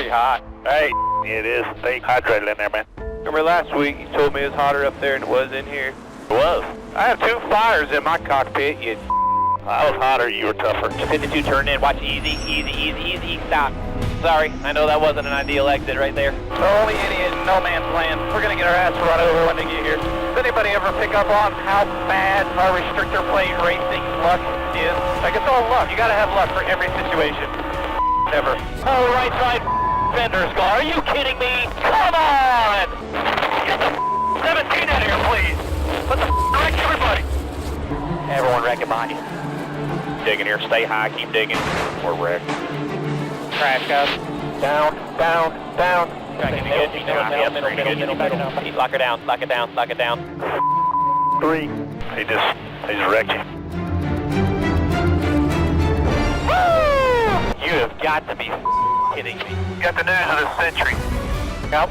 pretty hot. Hey, it is. Stay hydrated in there, man. Remember last week you told me it was hotter up there than it was in here? It was. I have 2 fires in my cockpit, you I was hotter, you were tougher. 52 turn in, watch easy, stop. Sorry, I know that wasn't an ideal exit right there. Only idiot, no man's land. We're gonna get our ass run over when they get here. Does anybody ever pick up on how bad our restrictor plate racing luck is? Like, it's all luck. You gotta have luck for every situation. Never. Oh, right side fender's gone. Are you kidding me? Come on! Get the 17 out of here, please. Let the wreck everybody. Everyone wrecking behind you. Digging here, stay high, keep digging. We're wrecked. Crash, guys. Down. Tracking again, keep down, yep, middle. Lock her down. 3. He just wrecked you. Woo! You have got to be kidding me. Got the news of the century. Yep.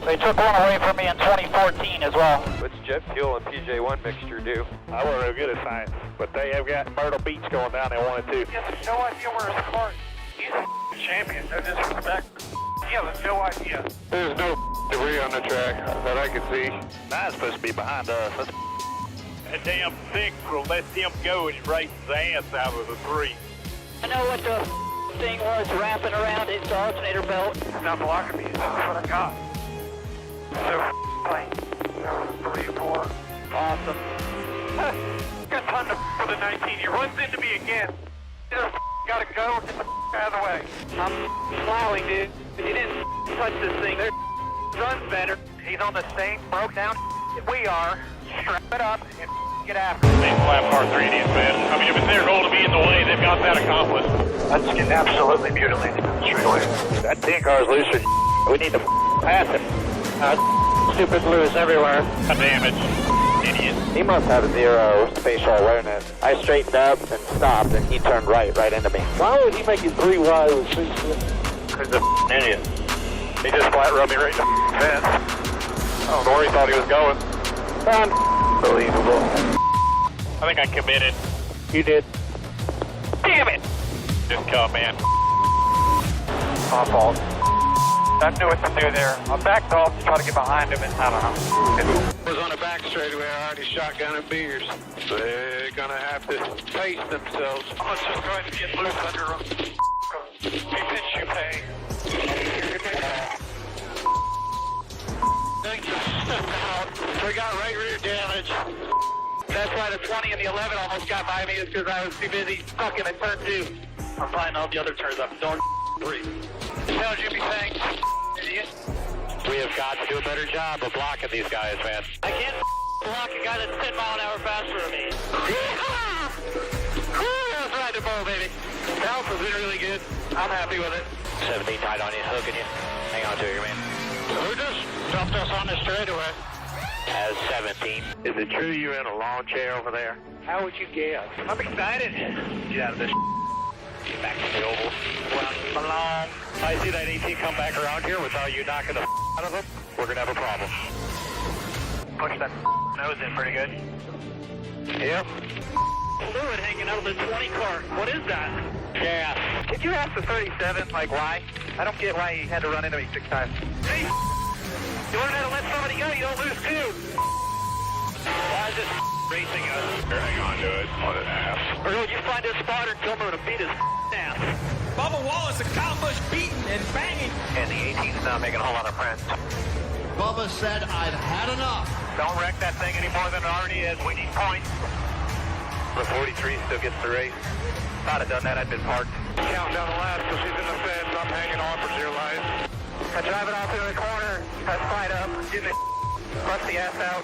They took one away from me in 2014 as well. What's jet fuel and PJ1 mixture do? I wasn't real good at science, but they have got Myrtle Beach going down there 1 and 2. He has no idea where his car is. He's a champion, no disrespect. He has no idea. There's no debris on the track that I can see. Nine's supposed to be behind us. That damn 6 will let him go and he races his ass out of the 3. I know what the thing was wrapping around his alternator belt. It's not blocking me. That's what I got. So late. 3 or 4. Awesome. Got time to for the 19. He runs into me again. Gotta go. Get the out of the way. I'm plowing, dude. You didn't touch this thing. Their runs better. He's on the same broke down we are. Strap it up and get after it. Main flat par 3 idiots, man. I mean, if it's their goal to be in the way, they've got that accomplished. That's getting absolutely mutilated. Straight away. That 10 car's looser. We need to pass him. Stupid loose everywhere. Damage. Idiot. He must have 0 spatial awareness. I straightened up and stopped, and he turned right into me. Why would he make it 3 wide with 3 slip? He's an idiot. He just flat rubbed me right in the fence. I don't know where he thought he was going. Unbelievable. I think I committed. You did. Damn it! Just come, man. My fault. I knew what to do there. I backed off to try to get behind him, and I don't know. Was on the back straightaway, already shotgunning beers. They're gonna have to pace themselves. Let's just go ahead and get loose under him. He pitched you pay. Thank you. We got right rear damage. That's why the 20 and the 11 almost got by me, is because I was too busy stuck in a turn 2. I'm flying all the other turns up. Don't 3. Tell Jimmy thanks, idiot. We have got to do a better job of blocking these guys, man. I can't block a guy that's 10 mile an hour faster than me. That's right, the ball, baby. Bounce has been really good. I'm happy with it. 17 tight on you, hooking you. Hang on to your man. Who just dumped us on the straightaway? As 17. Is it true you're in a lawn chair over there? How would you guess? I'm excited. Get out of this. Get back to the oval. Well, along. I see that AT come back around here without you knocking the out of them. We're gonna have a problem. Push that nose in pretty good. Yep. Fluid hanging out of the 20 car. What is that? Gas. Did you ask the 37, like, why? I don't get why he had to run into me 6 times. Hey, you learn how to let somebody go, you don't lose 2. Why is this racing us? Hang on to it. What an ass. Or will you find a spotter and come over to beat his ass? Bubba Wallace and Kyle Busch beating and banging. And the 18's not making a whole lot of friends. Bubba said, I've had enough. Don't wreck that thing any more than it already is. We need points. The 43 still gets the race. If I'd have done that, I'd been parked. Count down the last because he's in the fence. I'm hanging on for dear life. I drive it off into the corner. I slide up. Get the bust the ass out.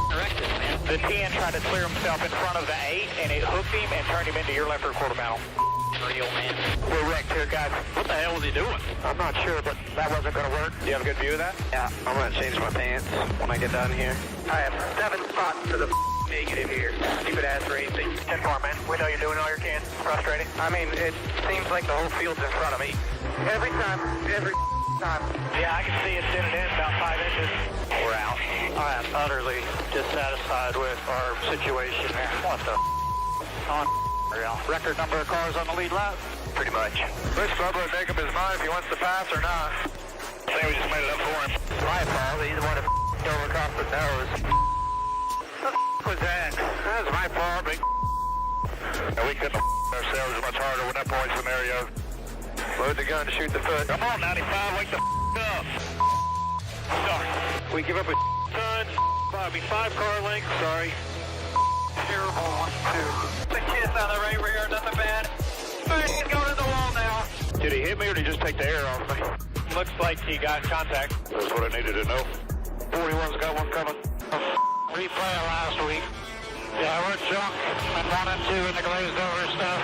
Directed, man. The 10 tried to clear himself in front of the 8, and it hooked him and turned him into your left rear quarter mile. Real, man. We're wrecked here, guys. What the hell was he doing? I'm not sure, but that wasn't going to work. Do you have a good view of that? Yeah. I'm gonna change my pants when I get done here. I have 7 spots to the negative here. Stupid ass racing. 10-4, man. We know you're doing all you can. Frustrating. I mean, it seems like the whole field's in front of me. Every time. Yeah, I can see it sitting in about 5 inches. We're out. I am utterly dissatisfied with our situation. What the? Record number of cars on the lead lap? Pretty much. This Bubba would make up his mind if he wants to pass or not. I think we just made it up for him. My fault. He's the one that over across the nose. What the was that? That was my fault, big. And we couldn't ourselves much harder with that point scenario. Load the gun to shoot the foot. Come on, 95, wake the up. Sorry. We give up a ton. I mean, 5 car lengths, sorry. Terrible 1, 2. The kiss on the right rear, nothing bad. He's going to the wall now. Did he hit me or did he just take the air off me? Looks like he got in contact. That's what I needed to know. 41's got one coming. Replay of last week. Yeah, we're junk. And 1 and 2 in the glazed over stuff.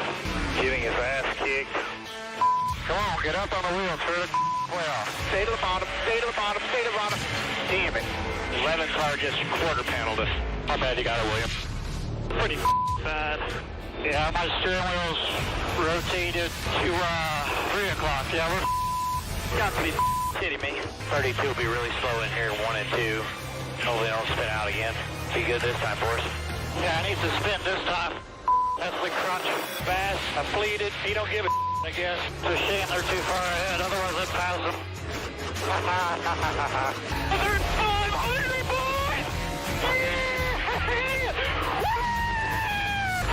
Getting his ass kicked. Come on, get up on the wheel, clear the way off. Stay to the bottom, stay to the bottom, stay to the bottom. Damn it. 11 car just quarter paneled us. How bad you got it, William? Pretty bad. Yeah, my steering wheel's rotated to 3 o'clock. Yeah, we're Got to be kidding me. 32 will be really slow in here, 1 and 2. Hopefully they don't spin out again. Be good this time for us. Yeah, I need to spin this time. That's the crunch. Fast, fleeted. He don't give a I guess. It's a shame they're too far ahead, otherwise I'd pass them. Third time, hungry boys!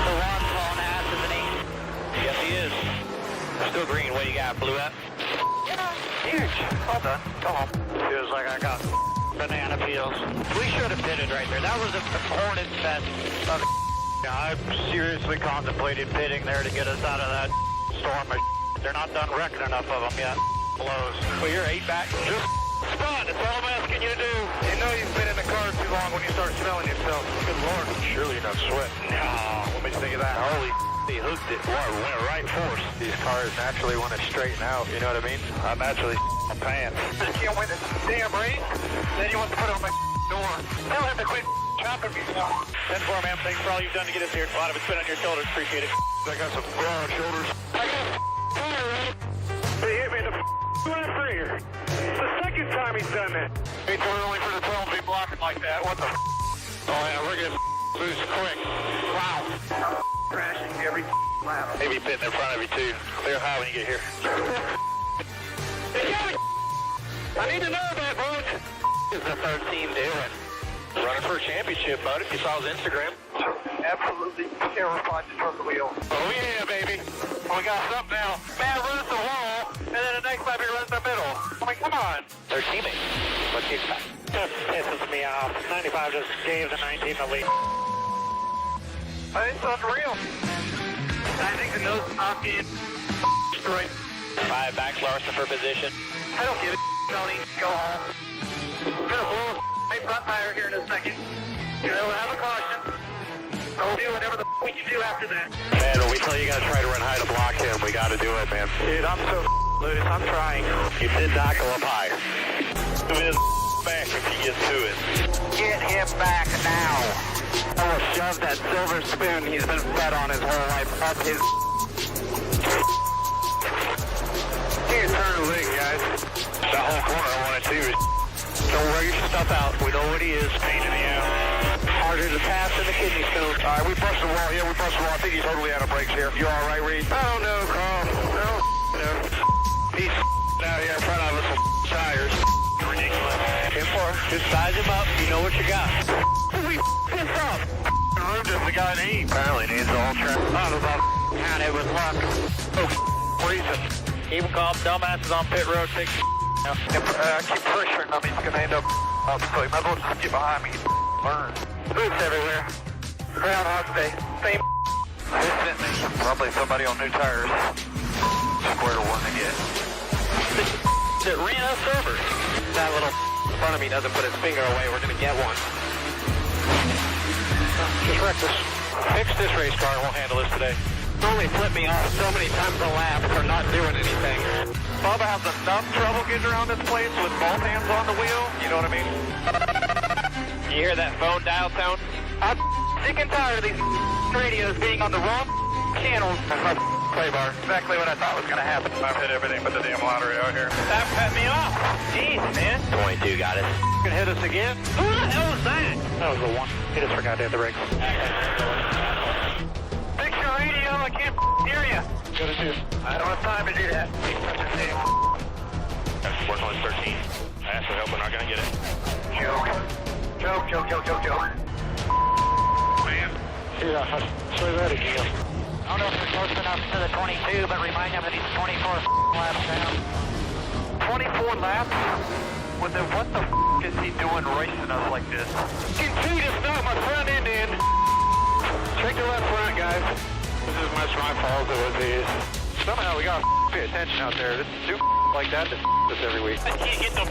The one's hauling ass, isn't he? Yes, he is. Still green. What do you got? Blew up? Huge. Well done. Go home. Feels like I got banana peels. We should have pitted right there. That was a hornet's nest of I'm seriously contemplating pitting there to get us out of that storm. They're not done wrecking enough of them yet. Blows. Well, you're 8 back. Just spot. That's all I'm asking you to do. You know you've been in the car too long when you start smelling yourself. Good Lord. Surely you're not sweating. No. Let me think of that. Holy he hooked it. Boy, went right for us. These cars naturally want to straighten out, you know what I mean? I naturally my pants. I can't win this damn race. Then he wants to put it on my door. Tell him to quit chopping me now. 10-4, man. Thanks for all you've done to get us here. A lot of it's been on your shoulders. Appreciate it. I got some broad shoulders. I got fire, right? They hit me in the last rear. It's the second time he's done that. It's only for the 12 to be blocking like that. What the Oh, yeah, we're getting loose quick. Wow. Crashing every lap. Maybe pitting in front of you, too. Clear high when you get here. Hey, Gary! I need to know that, bud. What is the 13 doing? Running for a championship, bud, if you saw his Instagram. Absolutely terrified to turn the wheel. Oh, yeah, baby. We got something now. Man runs the wall, and then the next time he runs the middle. I mean, come on. They're teammates. Let's get back. Just pisses me off. 95 just gave the 19 the lead. It's unreal. I think the nose is not being destroyed. 5 back, Larson for position. I don't give a Tony. Go home. Gonna blow my front tire here in a second. You know, have a caution. I'll do whatever the we can do after that. Man, when we tell you guys try to run high to block him, we gotta do it, man. Dude, I'm so loose. I'm trying. You did not go up higher. Move his back if he gets to it. Get him back now. I will shove that silver spoon he's been fed on his whole life up his... Can't turn the leg, guys. That whole corner I wanted to. Don't wear your stuff out. We know what he is. Pain in the ass. Harder to pass than the kidney stone. All right, we busted the wall. Yeah, we busted the wall. I think he's totally out of brakes here. You all right, Reed? I don't know, Carl. No. He's out here in front of us with tires. Ridiculous. 10-4. Just size him up. You know what you got. We pissed off. Room does the guy need. Apparently needs the whole trip. I don't know about and it was luck. Oh, reason. Keep him calm. Dumbasses on pit road. Keep pressuring him. He's going to end up so you might as well just get behind me. Burn. Boots everywhere. Groundhog Day. Same Probably somebody on new tires. Square to one again. It ran us over. That little in front of me doesn't put his finger away. We're going to get one. Just wreck this. Fix this race car. Won't handle this today. Only flipped me off so many times a lap for not doing anything. Bubba has enough trouble getting around this place with both hands on the wheel. You know what I mean? You hear that phone dial sound? I'm sick and tired of these radios being on the wrong channels. Play bar. Exactly what I thought was going to happen. I've hit everything but the damn lottery out here. That cut me off. Jeez, man. 22 got it. Gonna hit us again? Who the hell was that? That was the one. He just forgot to hit the brakes. Fix your radio and gonna do? I don't have time to do that. That's working on 13. I asked for help, we're not gonna get it. Joke. Man. Yeah, say that again. I don't know if you're close enough to the 22, but remind him that he's 24 laps down. 24 laps? What the is he doing racing us like this? Concede is not my front end in. Check the left front, guys. This is as much my fault as it was his. Somehow we gotta pay attention out there. This do like that to us every week. I can't get the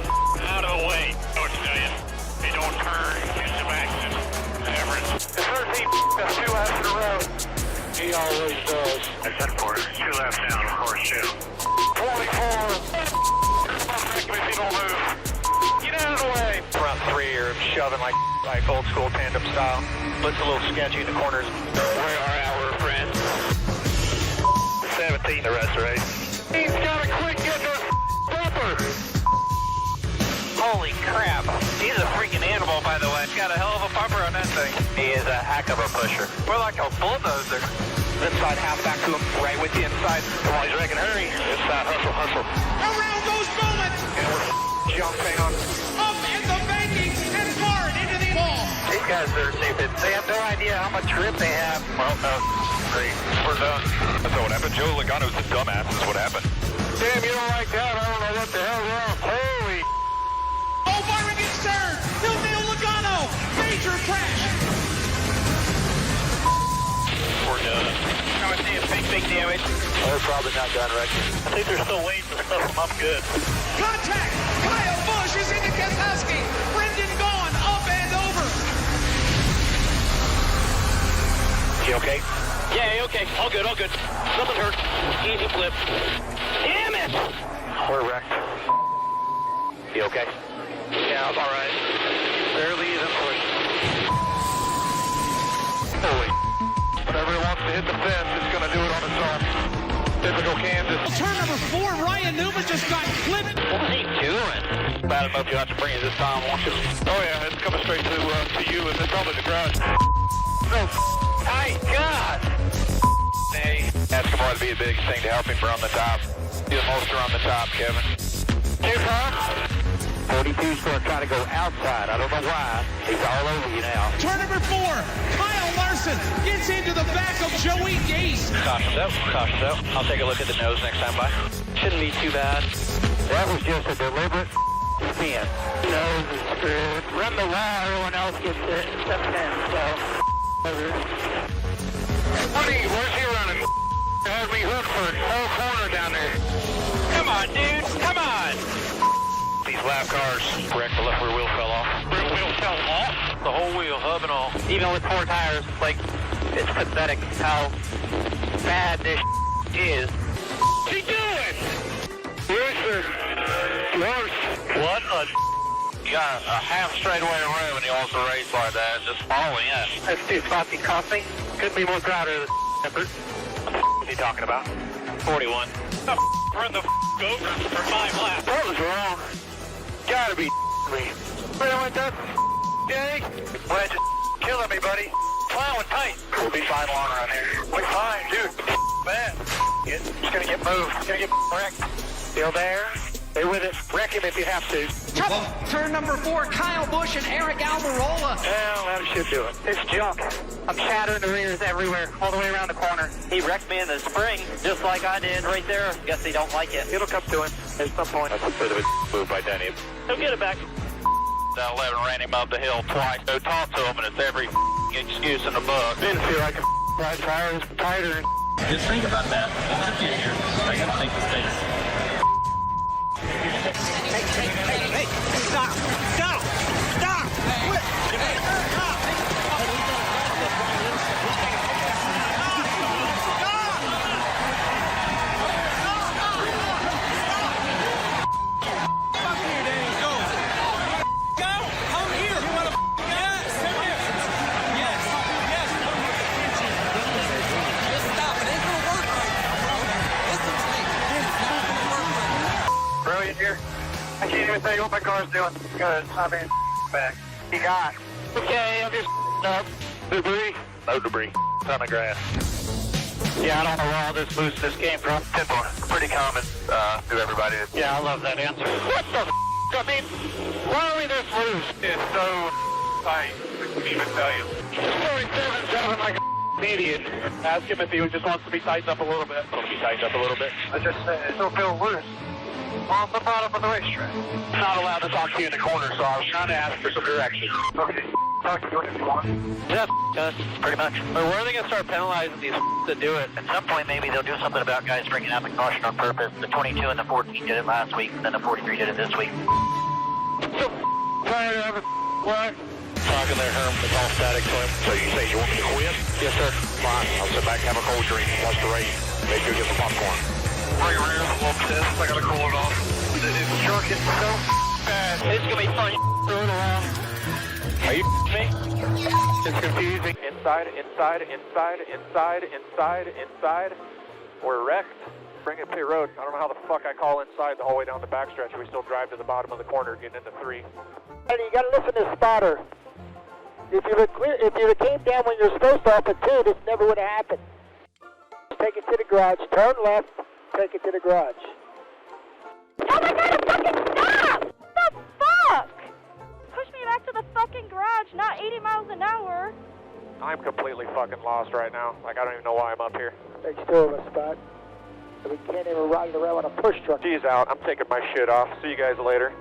out of the way. Don't tell you. They don't turn. Use some action. Everett. The 13 us 2 laps in a row. He always does. I said for it. 2 laps down, of course, too. 24. If you don't move. Get out of the way. Front 3 are shoving like old school tandem style. Looks a little sketchy in the corners. Where are our friends? 17 the rest, right? He's gotta quit getting a bumper. Holy crap. He's a freaking animal, by the way. He's got a hell of a bumper on that thing. He is a heck of a pusher. We're like a bulldozer. Inside half back to him, right with the inside. Come on, he's wrecking. Hurry. Inside, hustle. Around goes Bowman. And we're jumping on. Up in the banking and forward into the ball. These guys are stupid. They have no idea how much grip they have. Well, great. We're done. That's what happened. Joe Logano's a dumbass is what happened. Damn, you don't like that? I don't know what the hell's wrong. Holy. Oh, Byron gets turned. He'll nail Logano. Major crash. We're done. I'm gonna see big damage. They're probably not done wrecking. I think they're still waiting for stuff. I'm good. Contact. Kyle Busch is into Keselowski. Brendan Gaughan up and over. You okay? Yeah, okay. All good. Nothing hurt. Easy flip. Damn it! We're wrecked. You okay? Yeah, I'm alright. Barely even push. Holy. Whenever it wants to hit the fence, it's going to do it on its own. Typical Kansas. Turn number 4, Ryan Newman just got clipped. What was he doing? Bad enough you have to bring it this time, won't you? Oh, yeah, it's coming straight to you, and then probably the garage. No. My God! Hey. NASCAR would be the biggest thing to help him run the top. Do the most around the top, Kevin. Here, Tom. 42's going to try to go outside. I don't know why. He's all over you now. Turn number 4, Kyle Larson gets into the back of Joey Gase. Cautious out. I'll take a look at the nose next time by. Shouldn't be too bad. That was just a deliberate spin. Nose is screwed. Run the wire, everyone else gets it. Step 10, so. Honey, where's he running? Has me hooked for the whole corner down there. Come on, dude. Come on. These lap cars wrecked. The left rear wheel fell off. Rear wheel fell off? The whole wheel, hub and all. Even with 4 tires, it's pathetic how bad this is. What's he doing? Listen. What a... You got a half straightaway room and he wants to race like that. Just following in. That's too sloppy coffee. Couldn't be more proud of the effort. What's he talking about? 41. Run the over for 5 laps. What was wrong? Gotta be me. Really went that day? Wedge is killing me, buddy. Plowing tight. We'll be fine long around here. We're fine, dude. Man. It's gonna get moved. It's gonna get wrecked. Still there? Stay with it. Wreck him if you have to. Trouble. Turn number 4, Kyle Busch and Eric Almirola. Well, that should do it. It's junk. I'm shattering the rears everywhere, all the way around the corner. He wrecked me in the spring, just like I did right there. Guess he don't like it. It'll come to him at some point. That's a bit of a move by Denny. He'll get it back. Down 11 ran him up the hill twice. Go talk to him, and it's every excuse in the book. Didn't feel like a right tire is tighter. Just think about that. Once you get here, I gotta think the space. Hey, stop. Quit. Brilliant here. I can't even tell you what my car's doing. Good. I mean, back. You got. Okay, I'm just up. Debris? No debris. Ton of grass. Yeah, I don't know where all this loose came from. 10-4. Pretty common to everybody. Yeah, I love that answer. What the f***? I mean, why are we this loose? It's so tight. I can't even tell you. 47 driving like an idiot. Ask him if he just wants to be tightened up a little bit. Be tightened up a little bit. I just said it don't feel loose. On the bottom of the racetrack. Not allowed to talk to you in the corner, so I was trying to ask for some direction. Okay, talk to you if you want. Yeah, us, pretty much. But where are they going to start penalizing these to do it? At some point, maybe they'll do something about guys bringing out the caution on purpose. The 22 and the 14 did it last week, and then the 43 did it this week. So tired of it. What? Talking there, Herm. It's all static, so you say you want me to quit? Yes, sir. Fine. I'll sit back and have a cold drink, watch the race. Maybe you'll get some popcorn. Bring your rear a little bit. I gotta cool it off. It's jerking so bad. It's going to be fun. Throw it around. Are you me? It's confusing. Inside. We're wrecked. Bring it pit road. I don't know how the fuck I call inside the whole way down the backstretch. We still drive to the bottom of the corner, getting into 3. Hey, you gotta listen to the spotter. If you would came down when you're supposed to off at 2, this never would have happened. Take it to the garage, turn left, take it to the garage. Oh my god, fucking stop! What the fuck? Push me back to the fucking garage, not 80 miles an hour. I'm completely fucking lost right now. Like, I don't even know why I'm up here. Makes 2 of us, Spot. We can't even ride it around on a push truck. She's out. I'm taking my shit off. See you guys later.